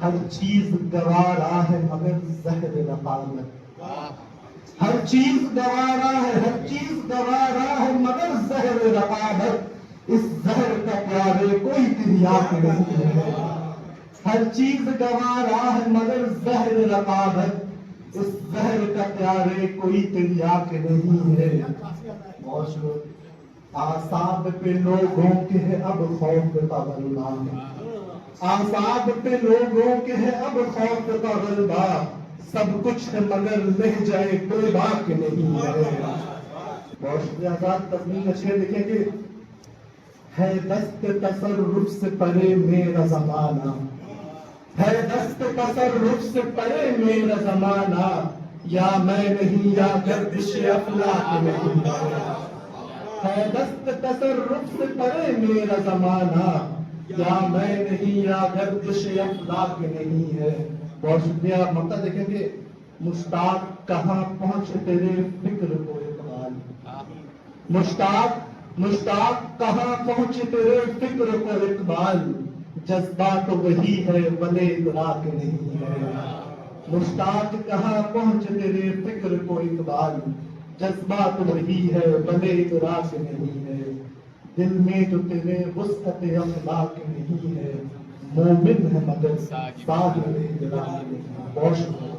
ہر چیز گوارا ہے مگر زہر رقابت، ہر چیز گوارا ہے، ہر چیز گوارا ہے مگر زہر رقابت، اس زہر کا پیارے کوئی تریاق نہیں ہے، ہر چیز گوارا ہے مگر زہر رقابت، اس زہر کا پیارے کوئی تریاق نہیں ہے۔ بہت شکریہ۔ اعصاب پہ لوگوں کے ہے اب خوف کا غلبہ، اعصاب پہ لوگوں کے ہے اب خوف کا غلبہ، سب کچھ ہے مگر لہجہ کوئی باق نہیں ہے۔ بہت شکریہ آزاد۔ تصویر کا شعر لکھیں کہ ہے دست تصرف سے پرے میرا زمانہ، ہے دست تصرف سے پرے میرا زمانہ، یا میں نہیں یا گردش افلاک نہیں ہے دست تصرف سے پرے میرا زمانہ، یا میں نہیں یا گردش افلاک نہیں ہے۔ بہت شکریہ۔ ممتا دیکھیں کہ مشتاق کہاں پہنچ تیرے فکر کو اقبال، مشتاق کہاں پہنچ تیرے فکر کو اقبال، جذبات وہی ہے بلے ادراک نہیں ہے۔ مشتاق کہاں پہنچ تیرے فکر کو اقبال، جذبات وہی ہے بلے ادراک نہیں ہے۔ دل میں جو تیرے وسعت اخلاق نہیں ہے، مومن ہے مگر ساحل ادراک نہیں ہے۔ بہت شکریہ۔